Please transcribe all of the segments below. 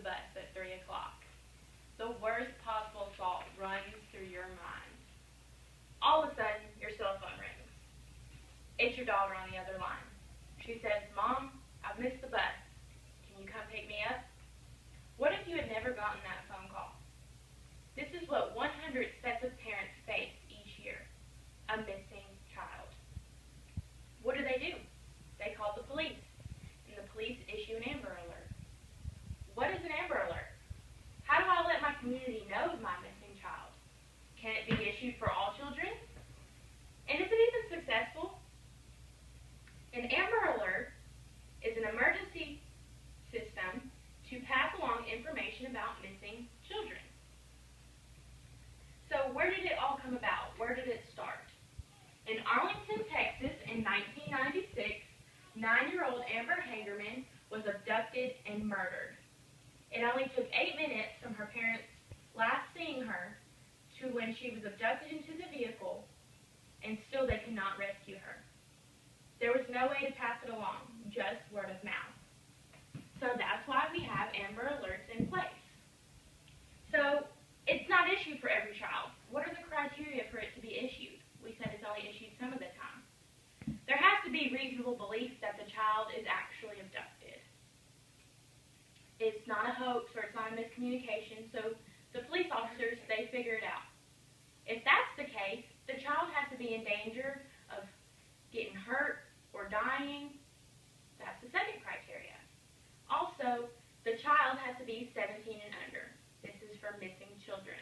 bus at 3 o'clock. The worst possible thought runs through your mind. All of a sudden, your cell phone rings. It's your daughter on the other line. She says, "Mom, I've missed the bus. Can you come pick me up?" What if you had never gotten that phone call? This is what 100 sets of parents face each year, a missing child. What do? They call the police, and the police issue an Amber Alert. What is an Amber Alert? How do I let my community know of my missing child? Can it be issued for all children? And is it even successful? An Amber Alert is an emergency system to pass along information about missing children. So where did it all come about? Where did it start? In Arlington, Texas, in 1996, 9-year-old Amber Hagerman was abducted and murdered. It only took 8 minutes from her parents last seeing her to when she was abducted into the vehicle, and still they could not rescue her. There was no way to pass it along, just word of mouth. So that's why we have Amber Alerts in place. So it's not issued for every child. What are the criteria for it to be issued? We said it's only issued some of the time. There has to be reasonable belief that the child is actually abducted. It's not a hoax or it's not a miscommunication, so the police officers, they figure it out. If that's the case, the child has to be in danger of getting hurt or dying. That's the second criteria. Also, the child has to be 17 and under. This is for missing children.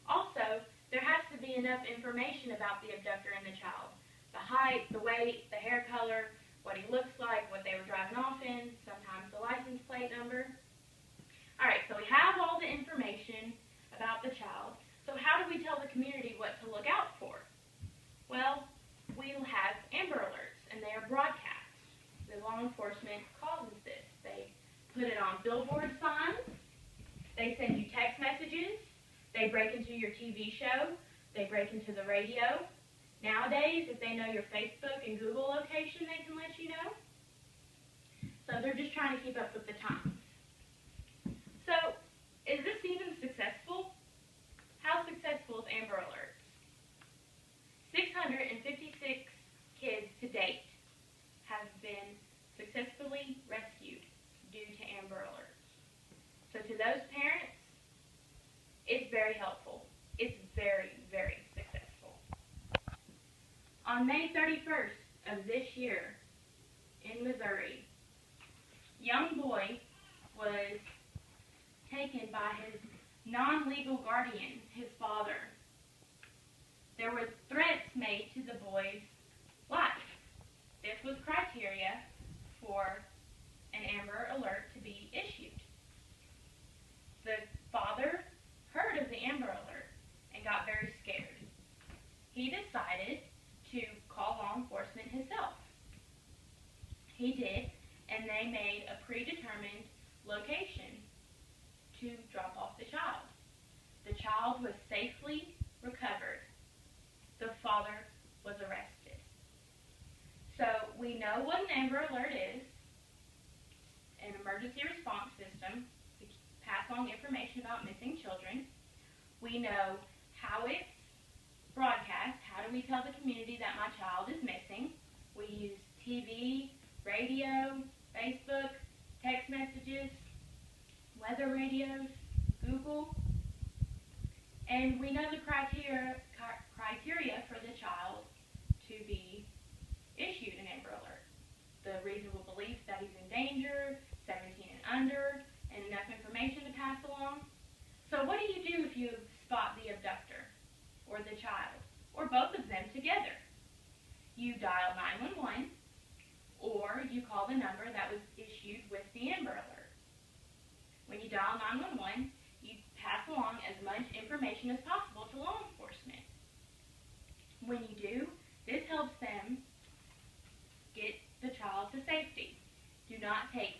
Also, there has to be enough information about the abductor and the child. The height, the weight, the hair color, what he looks like, what they were driving off in, sometimes the license plate number. Alright, so we have all the information about the child. So how do we tell the community what to look out for? Well, we'll have Amber Alerts, and they are broadcast. The law enforcement causes this. They put it on billboard signs. They send you text messages. They break into your TV show. They break into the radio. Nowadays, if they know your Facebook and Google location, they can let you know. So they're just trying to keep up with the times. So, is this even successful? How successful is Amber Alerts? 656 kids to date have been successfully rescued due to Amber Alerts. So to those parents, it's very helpful. It's very, very successful. On May 31st of this year, in Missouri, a young boy was taken by his non-legal guardian, his father. There were threats made to the boy's life. This was criteria for an Amber Alert to be issued. The father heard of the Amber Alert and got very scared. He decided to call law enforcement himself. He did, and they made a predetermined location to drop off the child. The child was safely recovered. The father was arrested. So we know what an Amber Alert is, an emergency response system to pass along information about missing children. We know how it's broadcast. How do we tell the community that my child is missing? We use TV, radio, Facebook, text messages, weather radios, Google, and we know the criteria for the child to be issued an Amber Alert. The reasonable belief that he's in danger, 17 and under, and enough information to pass along. So what do you do if you spot the abductor or the child or both of them together? You dial 911 or you call the number that was issued with the Amber Alert. When you dial 911, you pass along as much information as possible to law enforcement. When you do, this helps them get the child to safety. Do not take